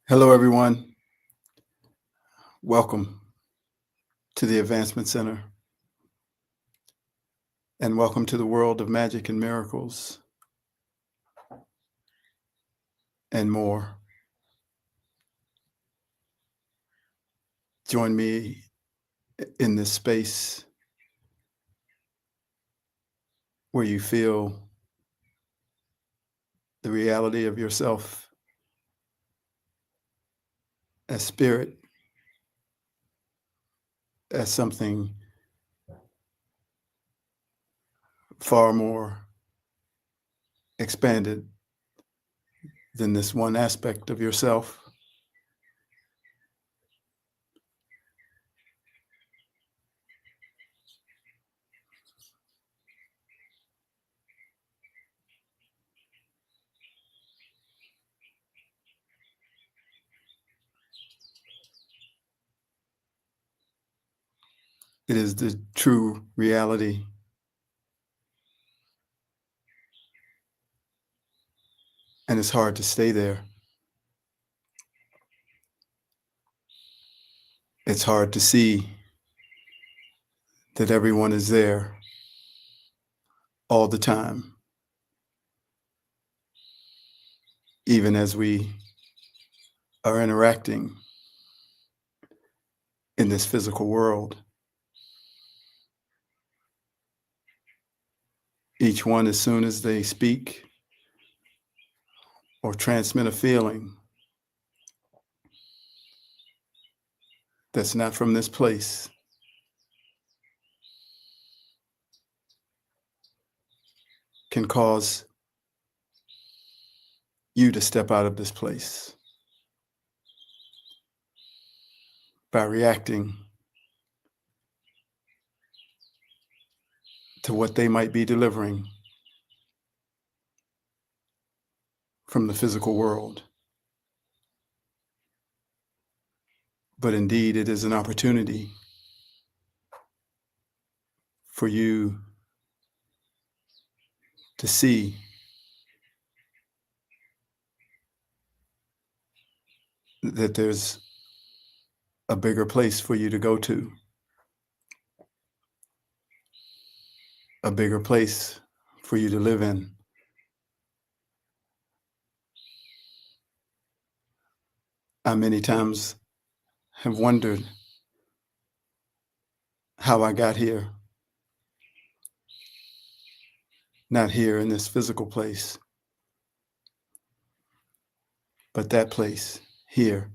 Hello, everyone. Welcome to the Advancement Center, and welcome to the world of magic and miracles and more. Join me in this space where you feel the reality of yourself as spirit, as something far more expanded than this one aspect of yourself. It is the true reality. And it's hard to stay there. It's hard to see that everyone is there all the time, even as we are interacting in this physical world. Each one, as soon as they speak or transmit a feeling that's not from this place, can cause you to step out of this place by reacting to what they might be delivering from the physical world. But indeed, it is an opportunity for you to see that there's a bigger place for you to go to, a bigger place for you to live in. I many times have wondered how I got here, not here in this physical place, but that place here.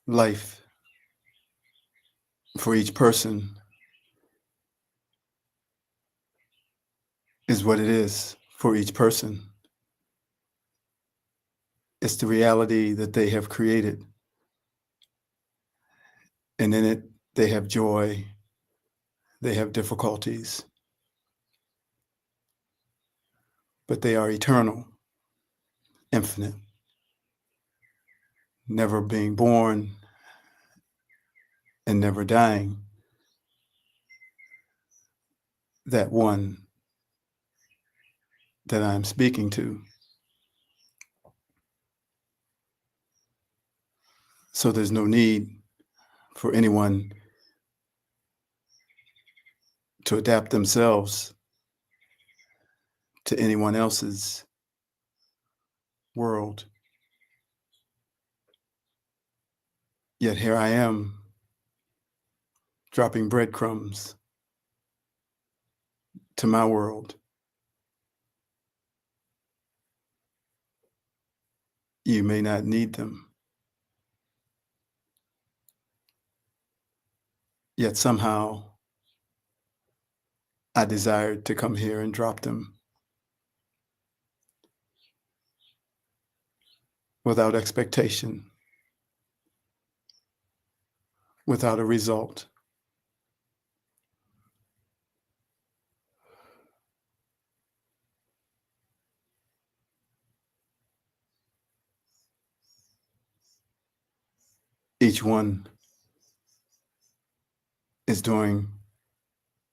Life for each person is what it is for each person. It's the reality that they have created. And in it, they have joy, they have difficulties, but they are eternal, infinite, never being born and never dying. That one that I'm speaking to. So there's no need for anyone to adapt themselves to anyone else's world. Yet here I am, dropping breadcrumbs to my world. You may not need them. Yet somehow I desired to come here and drop them without expectation, without a result. Each one is doing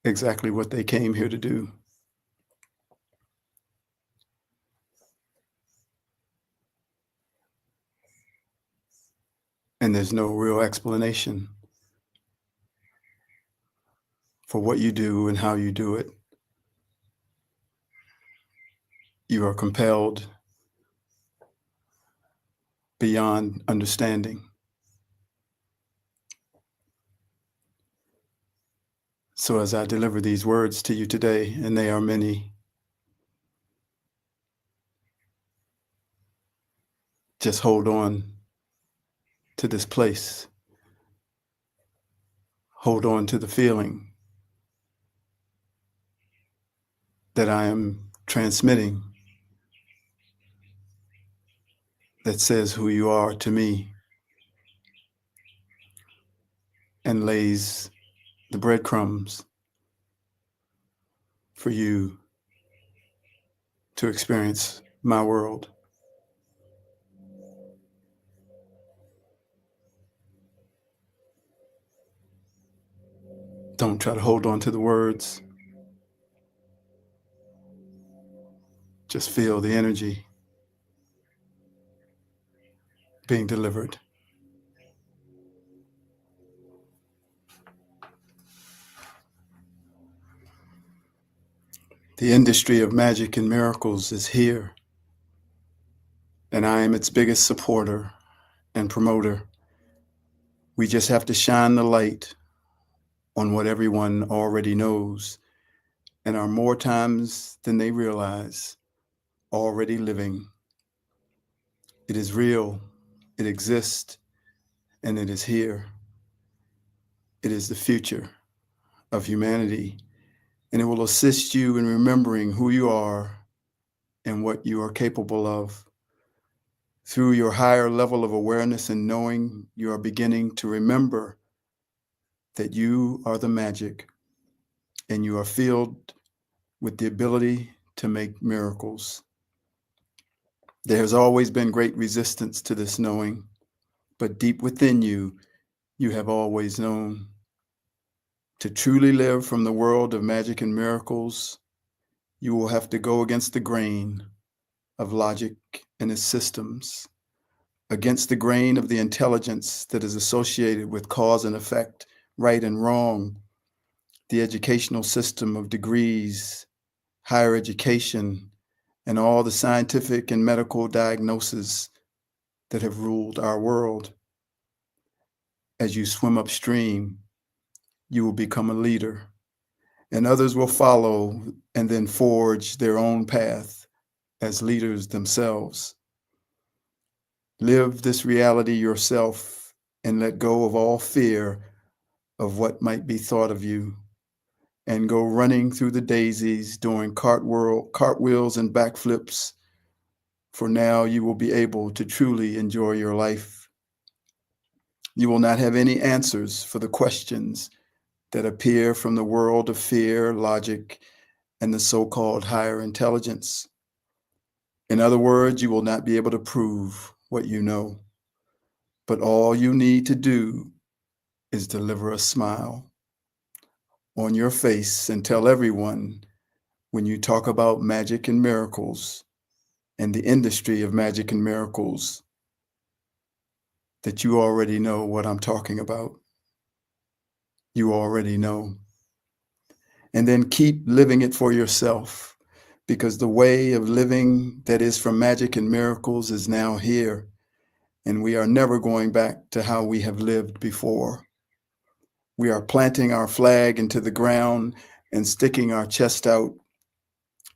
exactly what they came here to do. and there's no real explanation for what you do and how you do it. You are compelled beyond understanding. So as I deliver these words to you today, and they are many, just hold on to this place. Hold on to the feeling that I am transmitting that says who you are to me and lays the breadcrumbs for you to experience my world. Don't try to hold on to the words. Just feel the energy being delivered. The industry of magic and miracles is here, and I am its biggest supporter and promoter. We just have to shine the light on what everyone already knows and are more times than they realize already living. It is real, it exists, and it is here. It is the future of humanity, and it will assist you in remembering who you are and what you are capable of. Through your higher level of awareness and knowing, you are beginning to remember that you are the magic and you are filled with the ability to make miracles. There has always been great resistance to this knowing, but deep within you, you have always known. To truly live from the world of magic and miracles, you will have to go against the grain of logic and its systems, against the grain of the intelligence that is associated with cause and effect, right and wrong, the educational system of degrees, higher education, and all the scientific and medical diagnoses that have ruled our world. As you swim upstream, you will become a leader, and others will follow and then forge their own path as leaders themselves. Live this reality yourself and let go of all fear of what might be thought of you, and go running through the daisies, doing cartwheels and backflips, for now you will be able to truly enjoy your life. You will not have any answers for the questions that appear from the world of fear, logic, and the so-called higher intelligence. In other words, you will not be able to prove what you know, but all you need to do is deliver a smile on your face and tell everyone when you talk about magic and miracles and the industry of magic and miracles that you already know what I'm talking about. You already know. And then keep living it for yourself, because the way of living that is from magic and miracles is now here, and we are never going back to how we have lived before. We are planting our flag into the ground and sticking our chest out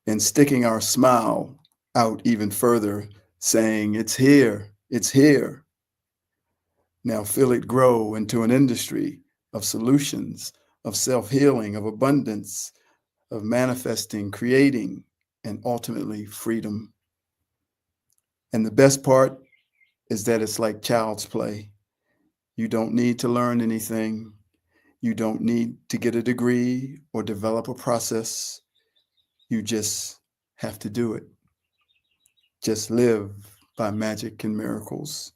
and sticking our smile out even further, saying, "It's here, it's here." Now feel it grow into an industry of solutions, of self-healing, of abundance, of manifesting, creating, and ultimately freedom. And the best part is that it's like child's play. You don't need to learn anything. You don't need to get a degree or develop a process. You just have to do it. Just live by magic and miracles.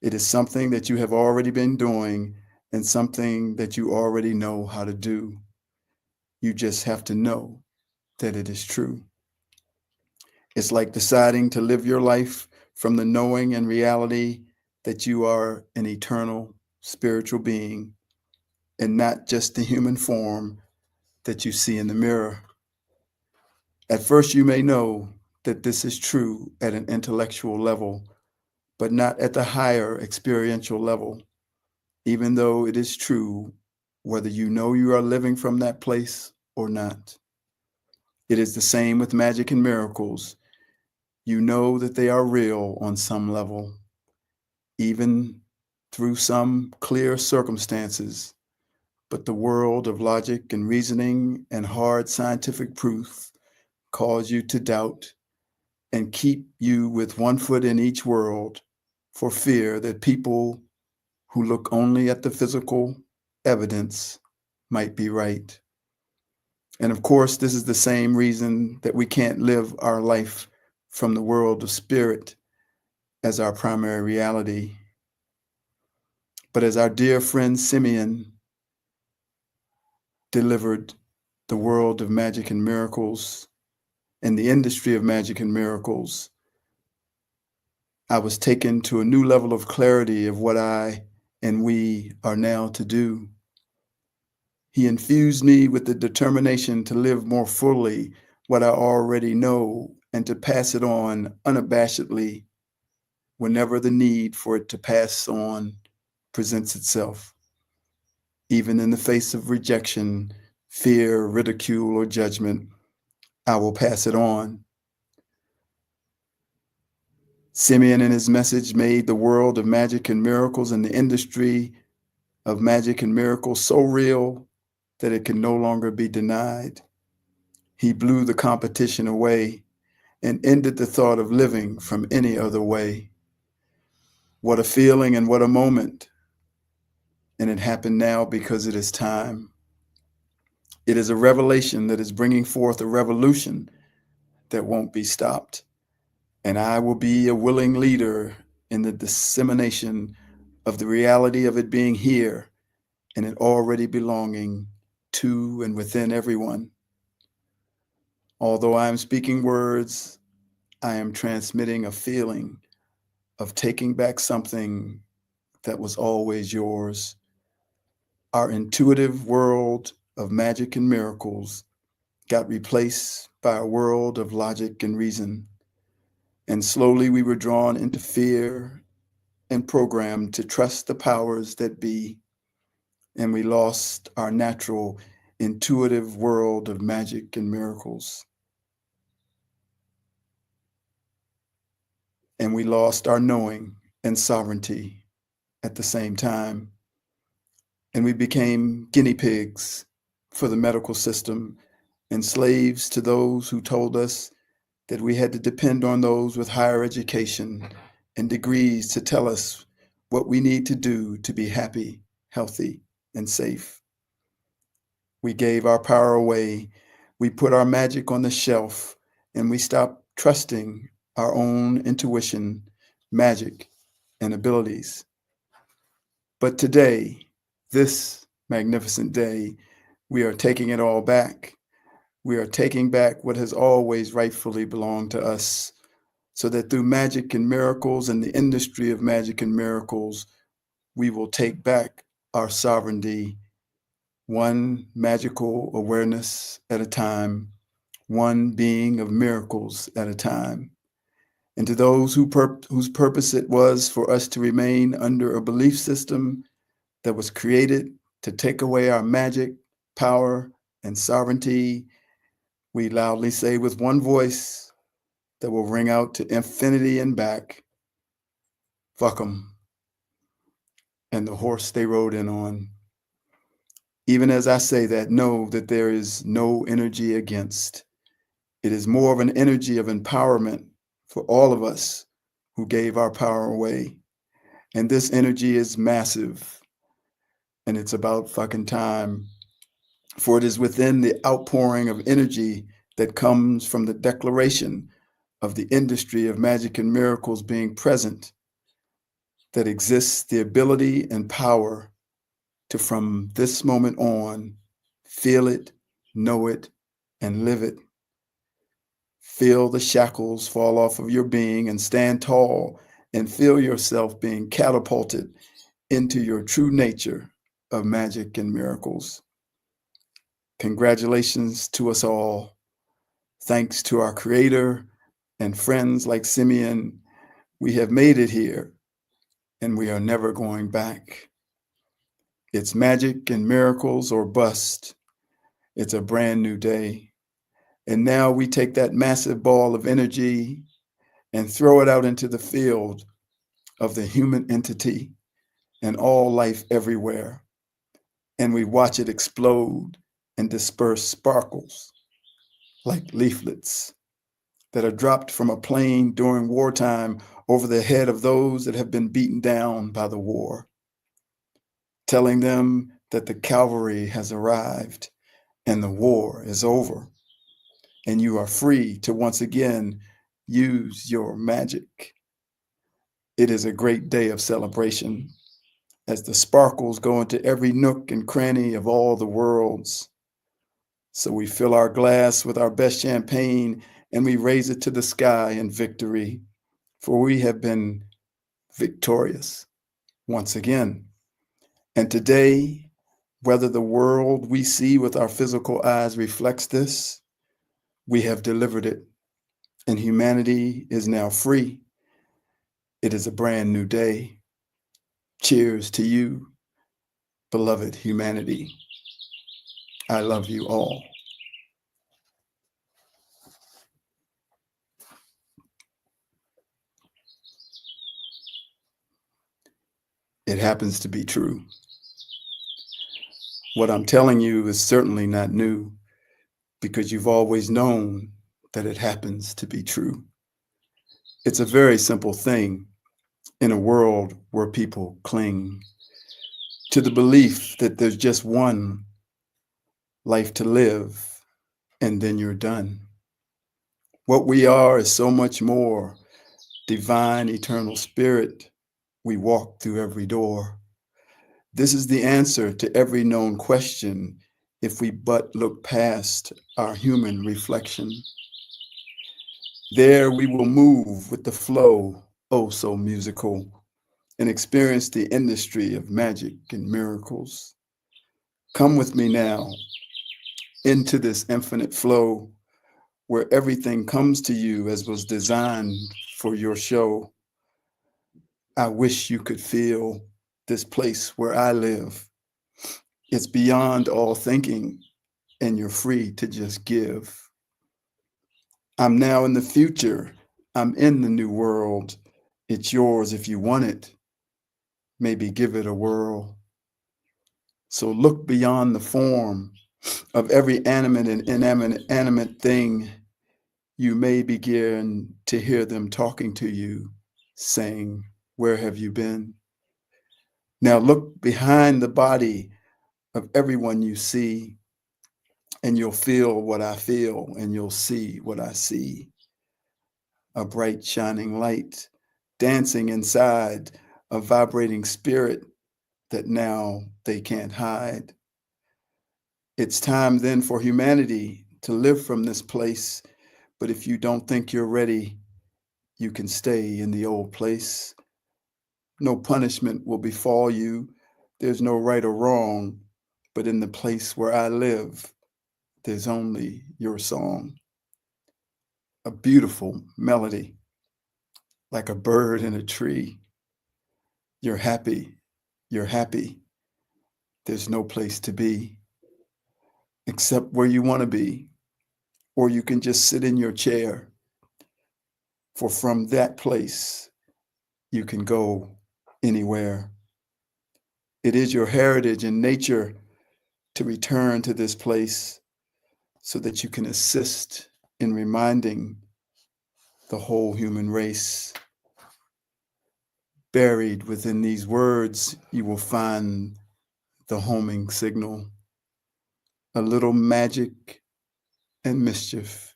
It is something that you have already been doing and something that you already know how to do. You just have to know that it is true. It's like deciding to live your life from the knowing and reality that you are an eternal spiritual being and not just the human form that you see in the mirror. At first, you may know that this is true at an intellectual level, but not at the higher experiential level, even though it is true whether you know you are living from that place or not. It is the same with magic and miracles. You know that they are real on some level, even through some clear circumstances, but the world of logic and reasoning and hard scientific proof cause you to doubt and keep you with one foot in each world for fear that people who look only at the physical evidence might be right. And of course, this is the same reason that we can't live our life from the world of spirit as our primary reality. But as our dear friend Simeon delivered the world of magic and miracles and the industry of magic and miracles, I was taken to a new level of clarity of what I and we are now to do. He infused me with the determination to live more fully what I already know and to pass it on unabashedly whenever the need for it to pass on presents itself, even in the face of rejection, fear, ridicule, or judgment. I will pass it on. Simeon in his message made the world of magic and miracles and the industry of magic and miracles so real that it can no longer be denied. He blew the competition away and ended the thought of living from any other way. What a feeling and what a moment. And it happened now because it is time. It is a revelation that is bringing forth a revolution that won't be stopped. And I will be a willing leader in the dissemination of the reality of it being here and it already belonging to and within everyone. Although I am speaking words, I am transmitting a feeling of taking back something that was always yours. Our intuitive world of magic and miracles got replaced by a world of logic and reason. And slowly we were drawn into fear and programmed to trust the powers that be. And we lost our natural, intuitive world of magic and miracles. And we lost our knowing and sovereignty at the same time. And we became guinea pigs for the medical system and slaves to those who told us that we had to depend on those with higher education and degrees to tell us what we need to do to be happy, healthy, and safe. We gave our power away. We put our magic on the shelf, and we stopped trusting our own intuition, magic, and abilities. But today, this magnificent day, we are taking it all back. We are taking back what has always rightfully belonged to us, so that through magic and miracles and the industry of magic and miracles, we will take back our sovereignty, one magical awareness at a time, one being of miracles at a time. And to those whose purpose it was for us to remain under a belief system that was created to take away our magic, power, and sovereignty, we loudly say with one voice that will ring out to infinity and back, fuck 'em, and the horse they rode in on. Even as I say that, know that there is no energy against. It is more of an energy of empowerment for all of us who gave our power away. And this energy is massive, and it's about fucking time. For it is within the outpouring of energy that comes from the declaration of the industry of magic and miracles being present that exists the ability and power to, from this moment on, feel it, know it, and live it. Feel the shackles fall off of your being and stand tall and feel yourself being catapulted into your true nature of magic and miracles. Congratulations to us all. Thanks to our Creator and friends like Simeon, we have made it here, and we are never going back. It's magic and miracles or bust. It's a brand new day. And now we take that massive ball of energy and throw it out into the field of the human entity and all life everywhere. And we watch it explode and disperse sparkles like leaflets that are dropped from a plane during wartime over the head of those that have been beaten down by the war, telling them that the cavalry has arrived and the war is over, and you are free to once again use your magic. It is a great day of celebration as the sparkles go into every nook and cranny of all the worlds. So we fill our glass with our best champagne and we raise it to the sky in victory, for we have been victorious once again. And today, whether the world we see with our physical eyes reflects this, we have delivered it, and humanity is now free. It is a brand new day. Cheers to you, beloved humanity. I love you all. It happens to be true. What I'm telling you is certainly not new, because you've always known that it happens to be true. It's a very simple thing in a world where people cling to the belief that there's just one life to live and then you're done. What we are is so much more. Divine, eternal spirit, we walk through every door. This is the answer to every known question if we but look past our human reflection. There we will move with the flow, oh so musical, and experience the industry of magic and miracles. Come with me now into this infinite flow where everything comes to you as was designed for your show. I wish you could feel this place where I live. It's beyond all thinking, and you're free to just give. I'm now in the future. I'm in the new world. It's yours if you want it. Maybe give it a whirl. So look beyond the form of every animate and inanimate thing. You may begin to hear them talking to you, saying, "Where have you been?" Now look behind the body of everyone you see, and you'll feel what I feel, and you'll see what I see. A bright, shining light dancing inside a vibrating spirit that now they can't hide. It's time then for humanity to live from this place, but if you don't think you're ready, you can stay in the old place. No punishment will befall you. There's no right or wrong, but in the place where I live, there's only your song. A beautiful melody, like a bird in a tree. You're happy, you're happy. There's no place to be except where you want to be, or you can just sit in your chair. For from that place, you can go anywhere. It is your heritage and nature to return to this place so that you can assist in reminding the whole human race. Buried within these words, you will find the homing signal, a little magic and mischief,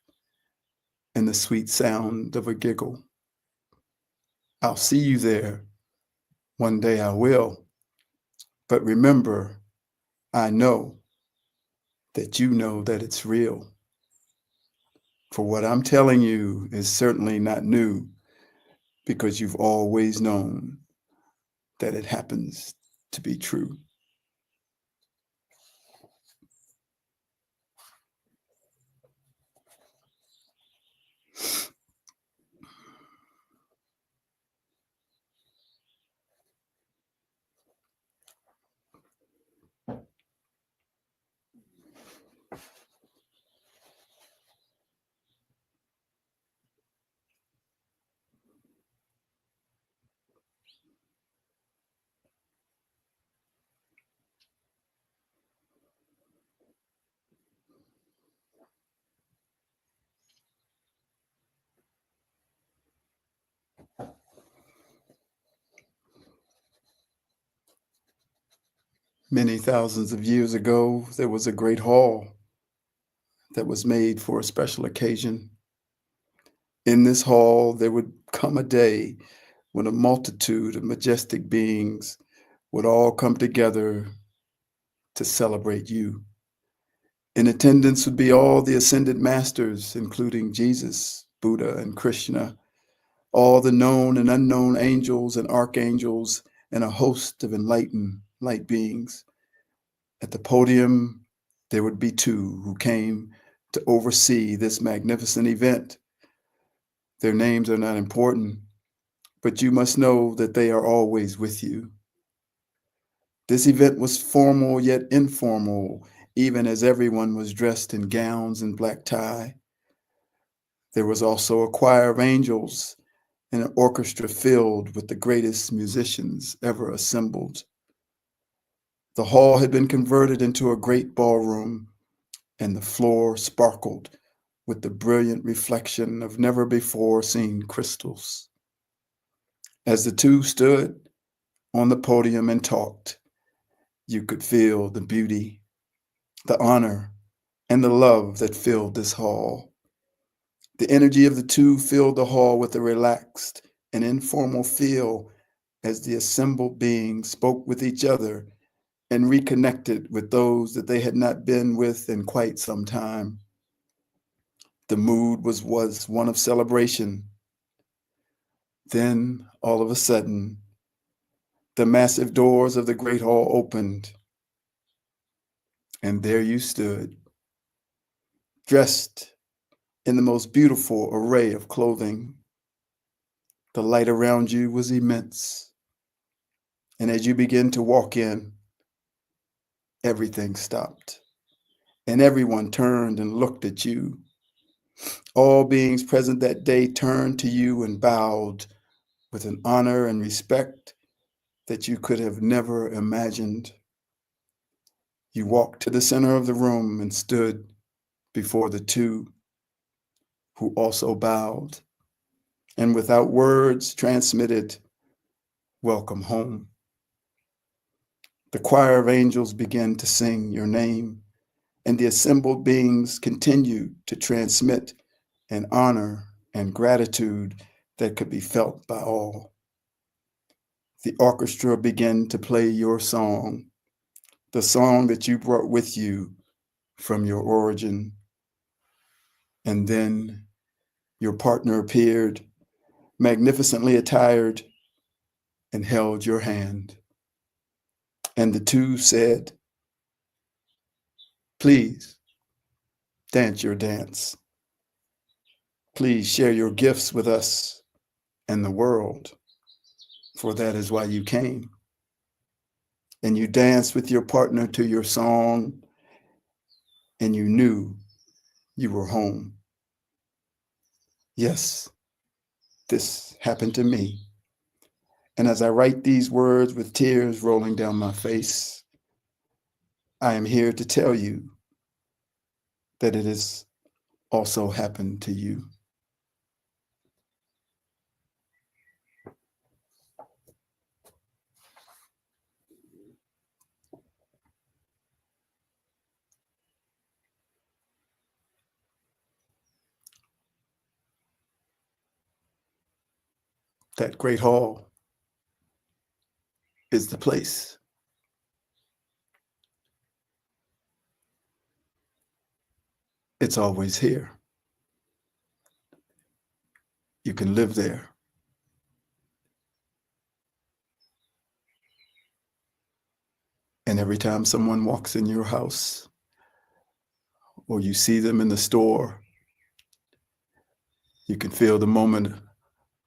and the sweet sound of a giggle. I'll see you there. One day I will. But remember, I know that you know that it's real. For what I'm telling you is certainly not new, because you've always known that it happens to be true. Many thousands of years ago, there was a great hall that was made for a special occasion. In this hall, there would come a day when a multitude of majestic beings would all come together to celebrate you. In attendance would be all the ascended masters, including Jesus, Buddha, and Krishna, all the known and unknown angels and archangels, and a host of enlightened light beings. At the podium, there would be two who came to oversee this magnificent event. Their names are not important, but you must know that they are always with you. This event was formal yet informal, even as everyone was dressed in gowns and black tie. There was also a choir of angels and an orchestra filled with the greatest musicians ever assembled. The hall had been converted into a great ballroom, and the floor sparkled with the brilliant reflection of never before seen crystals. As the two stood on the podium and talked, you could feel the beauty, the honor, and the love that filled this hall. The energy of the two filled the hall with a relaxed and informal feel as the assembled beings spoke with each other and reconnected with those that they had not been with in quite some time. The mood was one of celebration. Then, all of a sudden, the massive doors of the great hall opened, and there you stood, dressed in the most beautiful array of clothing. The light around you was immense, and as you began to walk in, everything stopped, and everyone turned and looked at you. All beings present that day turned to you and bowed with an honor and respect that you could have never imagined. You walked to the center of the room and stood before the two, who also bowed, and without words transmitted, "Welcome home." The choir of angels began to sing your name, and the assembled beings continued to transmit an honor and gratitude that could be felt by all. The orchestra began to play your song, the song that you brought with you from your origin. And then your partner appeared, magnificently attired, and held your hand. And the two said, "Please dance your dance. Please share your gifts with us and the world, for that is why you came." And you danced with your partner to your song, and you knew you were home. Yes, this happened to me. And as I write these words with tears rolling down my face, I am here to tell you that it has also happened to you. That great hall is the place. It's always here. You can live there And every time someone walks in your house or you see them in the store, you can feel the moment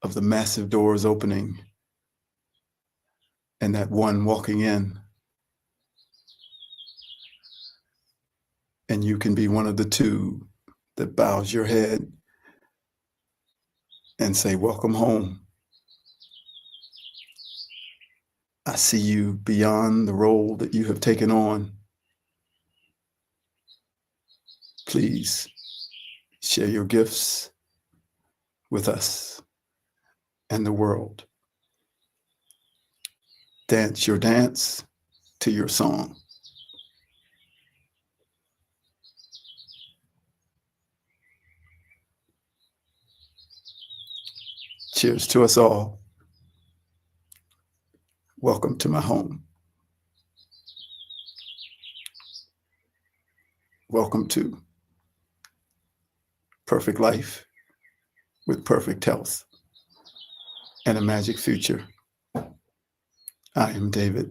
of the massive doors opening and that one walking in. And you can be one of the two that bows your head and say, "Welcome home. I see you beyond the role that you have taken on. Please share your gifts with us and the world. Dance your dance to your song." Cheers to us all. Welcome to my home. Welcome to perfect life with perfect health and a magic future. I am David.